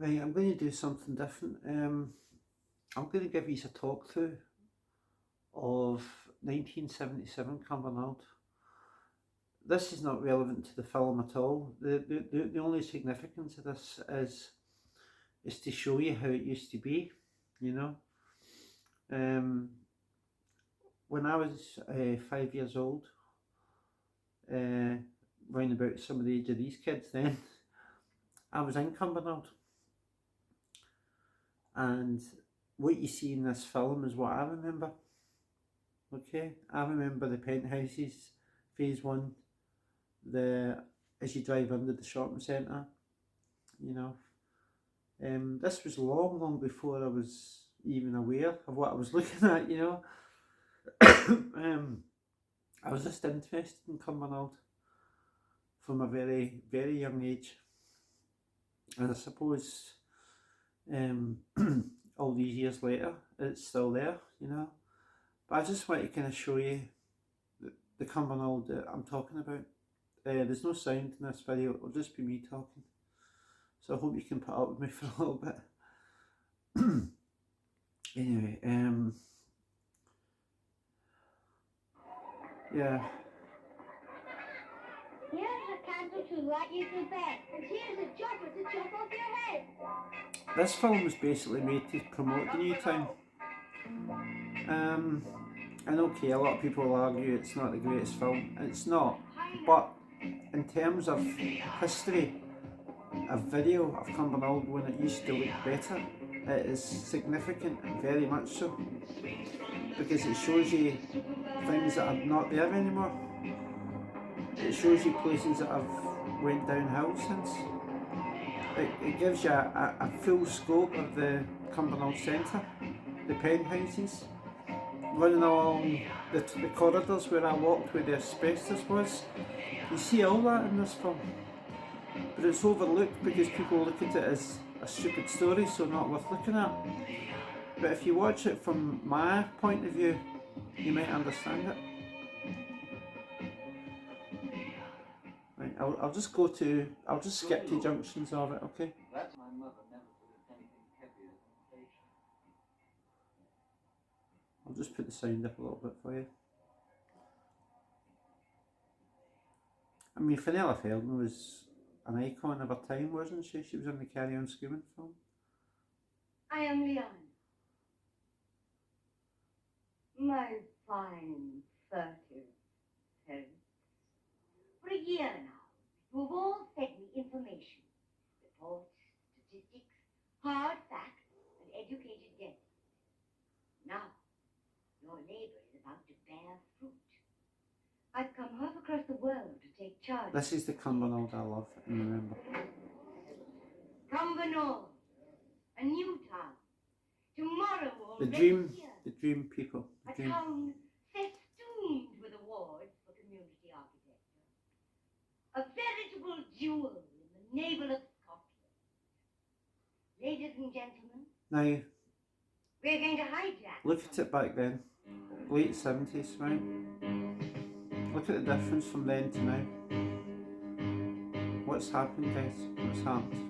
Right, I'm going to do something different. I'm going to give you a talk through of 1977 Cumbernauld. This is not relevant to the film at all. The only significance of this is to show you how it used to be, you know. When I was 5 years old, round about some of the age of these kids then, I was in Cumbernauld. And what you see in this film is what I remember. Okay, I remember the penthouses, phase one, as you drive under the shopping centre, you know. This was long, long before I was even aware of what I was looking at, you know. I was just interested in Cumbernauld from a very, very young age. And I suppose all these years later, it's still there, you know. But I just want to kind of show you the Cumbernauld that I'm talking about. There's no sound in this video, it'll just be me talking. So I hope you can put up with me for a little bit. Anyway, yeah. Here's a candle to light you to bed, and here's a chopper to chop off your head. This film was basically made to promote the new town. And okay, a lot of people will argue it's not the greatest film. It's not. But in terms of history, a video of Cumbernauld when it used to look better, it is significant, very much so, because it shows you things that are not there anymore. It shows you places that have went downhill since. It gives you a full scope of the Cumbernauld Centre, the penthouses, running along the corridors where I walked where the asbestos was. You see all that in this film. But it's overlooked because people look at it as a stupid story, so not worth looking at. But if you watch it from my point of view, you might understand it. Right, I'll just skip to junctions of it, okay? I'll just put the sound up a little bit for you. I mean, Fenella Feldman was an icon of her time, wasn't she? She was in the Carry On Screaming film. I am Leon. My fine, furtive parents. For a year now, you have all fed me information. Reports, statistics, hard facts, and educated guesses. Now, your labor is about to bear fruit. I've come half across the world to take charge. This is the Cumbernauld I love and remember. Cumbernauld, a new town. Tomorrow The already dream, the dream people. The a dream. town festooned with awards for community architecture. A veritable jewel in the navel of Scotland. Ladies and gentlemen, Now, we're going to hijack. look at it back then, late 70s, right? Look at the difference from then to now. What's happened, guys? What's happened?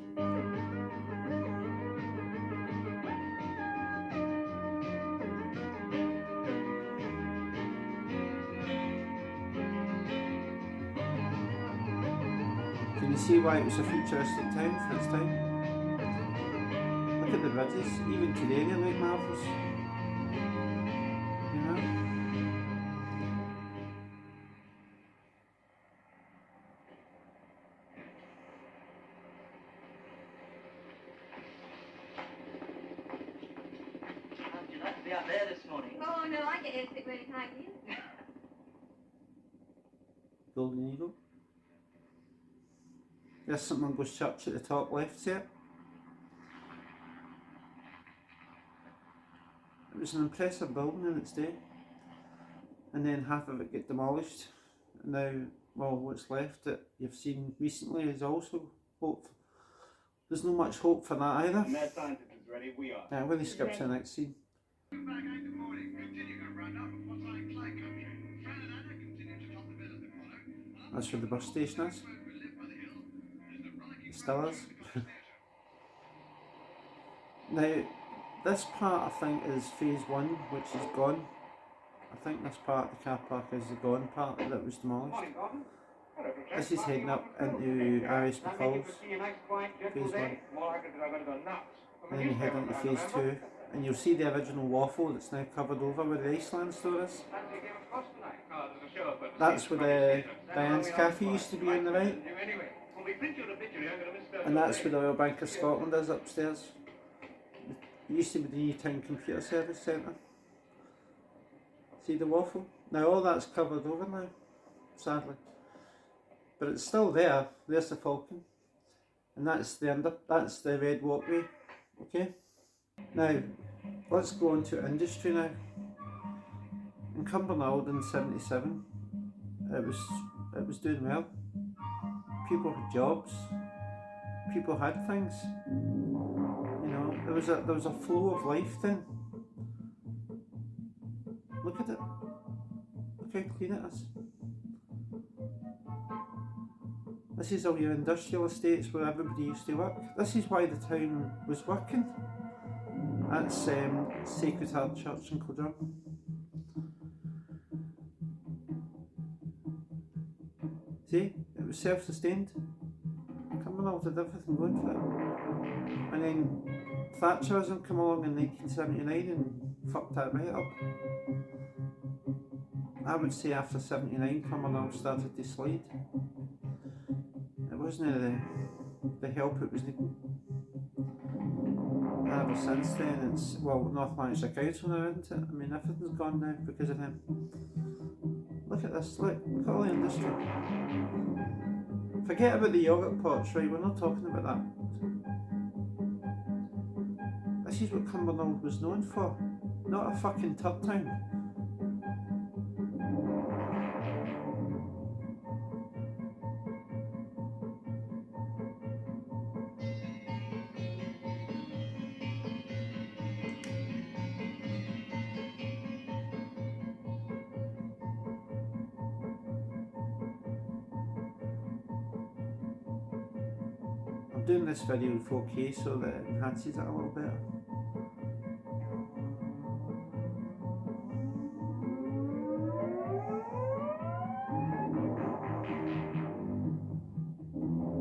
Can you see why it was a futuristic town for its time? Look at the bridges, even today they look marvellous. You know? How'd you like to be out there this morning? Oh, no, I get here sick really time you. Golden Eagle. There's St Mungo's Church at the top left, see it? It was an impressive building in its day. And then half of it got demolished. And now, well, what's left that you've seen recently is also hope. There's not much hope for that either. And that scientist is ready, we are. Yeah, I'm going to skip to the next scene. Good morning. Continuing our roundup of what's on in Clyde country. Fran and Anna continue to top the bill as they follow. That's where the bus station is. It still is. Now, this part I think is phase 1, which is gone. I think this part of the car park is the gone part that was demolished. This is heading up into RS McCall's phase 1. And then you head into phase 2, and you'll see the original waffle that's now covered over where the Iceland store is. That's where the Diane's Cafe used to be on the right. And that's where the Royal Bank of Scotland is upstairs. It used to be the Newtown Computer Service Centre. See the waffle? Now all that's covered over now, sadly. But it's still there. There's the Falcon. And that's the red walkway. Okay? Now, let's go on to industry now. In Cumbernauld in 77, it was doing well. People had jobs. People had things. You know, there was a flow of life then. Look at it. Look how clean it is. This is all your industrial estates where everybody used to work. This is why the town was working. That's Sacred Heart Church in Kildare. See, it was self-sustained. Cumbernauld had everything going for it. And then Thatcherism came along in 1979 and fucked that right up. I would say after 79, Cumbernauld started to slide. It wasn't the help it was needing. And ever since then, it's, well, North Lanarkshire Council now, isn't it? I mean, everything's gone now because of him. Look at this, look at all the industry. Forget about the yogurt pots, right? We're not talking about that. This is what Cumbernauld was known for, not a fucking tub town. I'm doing this video in 4K so that it enhances it a little better.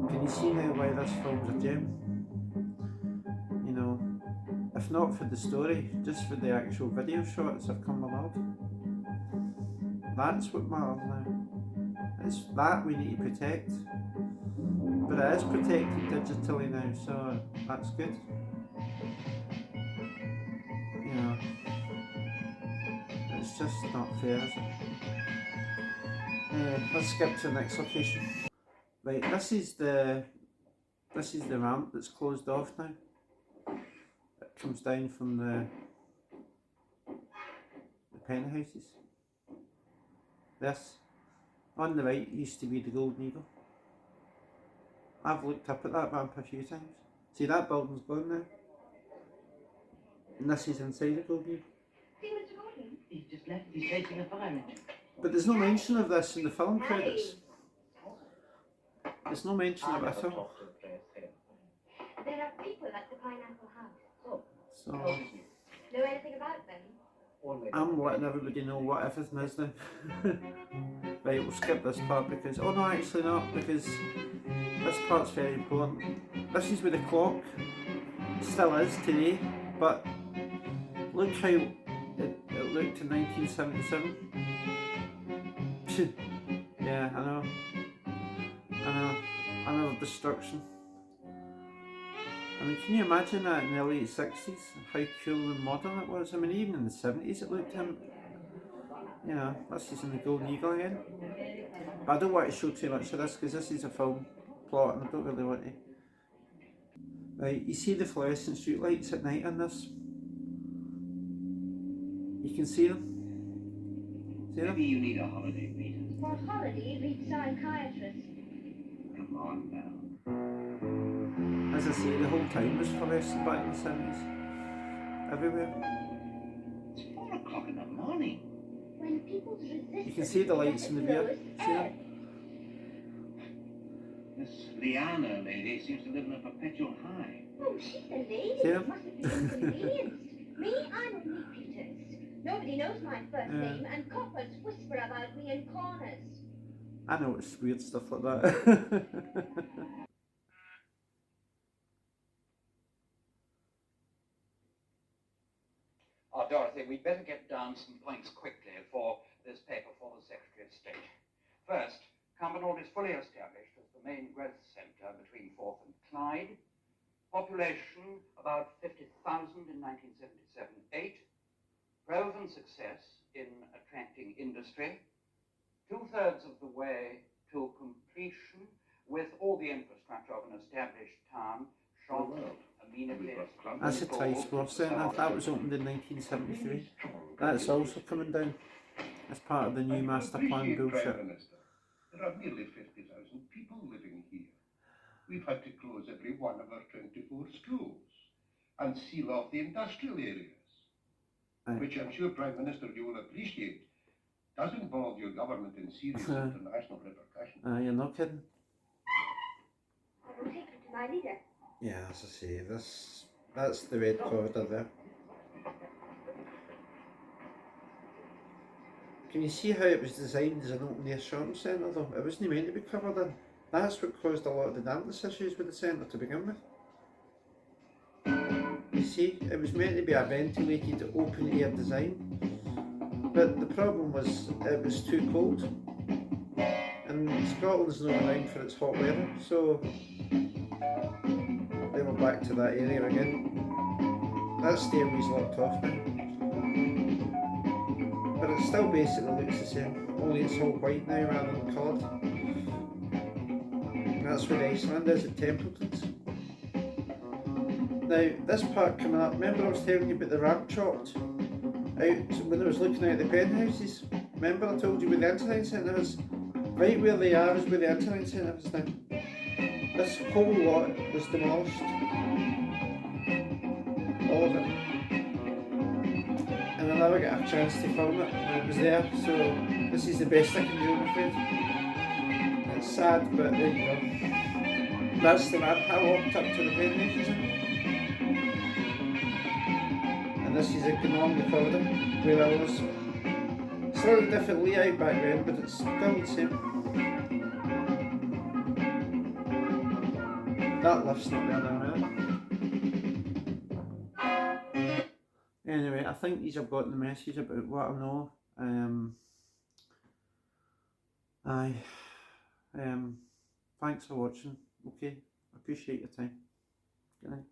Can you see now why this film's a gem? You know, if not for the story, just for the actual video shots of Cumbernauld. That's what matters now. It's that we need to protect. But it is protected digitally now, so that's good. You know, it's just not fair, is it? Let's skip to the next location. Right, this is the ramp that's closed off now. It comes down from the penthouses. This on the right used to be the Golden Eagle. I've looked up at that ramp a few times. See, that building's gone now. And this is inside the Golden Eagle. See Mr. Gordon? He's just left. He's chasing a fire engine. But there's no mention of this in the film credits. There's no mention of it at all. There are people at the Pineapple House. So, Know anything about them? I'm letting everybody know what everything is now. Right, we'll skip this part because, oh no, actually not, because this part's very important. This is where the clock still is today, but look how it looked in 1977. Yeah, I know. Another destruction. I mean, can you imagine that in the late 60s? How cool and modern it was? I mean, even in the 70s it looked you know, this is in the Golden Eagle again. But I don't want to show too much of this because this is a film plot and I don't really want to. Right, you see the fluorescent street lights at night in this? You can see them? See them? Maybe you need a holiday, Peter. For holiday, read psychiatrist. Come on now. As I say, the whole town was fluorescent back in the 70s. Everywhere. It's 4 o'clock in the morning. When people's resistance You can see the lights in the rear. See them? This Liana lady seems to live in a perpetual high. Oh, she's a lady. Yeah. It must have been inconvenienced. Me, I'm only Peters. Nobody knows my first name, and coppers whisper about me in corners. I know it's weird stuff like that. Oh, Dorothy, we'd better get down some points quickly for this paper for the Secretary of State. First, Cumbernauld is fully established as the main growth centre between Forth and Clyde. Population about 50,000 in 1977-8. Proven success in attracting industry. 2/3 of the way to completion with all the infrastructure of an established town. Shop, amenities. That's a Thai Sports Centre. That was opened in 1973. That's also coming down as part of the new master plan bullshit. Prime Minister, there are nearly 50,000 people living here. We've had to close every one of our 24 schools and seal off the industrial areas, which I'm sure, Prime Minister, you will appreciate, does involve your government in serious international repercussions. You're not kidding. I will take you to my leader. Yeah, as I say, that's the red corridor there. Can you see how it was designed as an open air shopping centre though? It wasn't meant to be covered in. That's what caused a lot of the dampness issues with the centre to begin with. You see, it was meant to be a ventilated open air design, but the problem was it was too cold, and Scotland's not renowned for its hot weather, so they were back to that area again. That stairway's locked off now, but it still basically looks the same, only it's all white now rather than coloured. That's where Iceland is, at Templeton's. Now, this part coming up, remember I was telling you about the ramp chopped out when I was looking at the penthouses? Remember I told you where the internet centre is? Right where they are is where the internet centre is now. This whole lot was demolished. All of it. And I never got a chance to film it when it was there, so this is the best I can do, I'm afraid. It's sad, but there you go. That's the ramp I walked up to the penthouses in. And this is along the corridor where I was. Slightly different layout back then, but it's still the same. That lift's not there now, really. Anyway, I think these have got the message about what I know. Thanks for watching. Okay, I appreciate your time. Good night.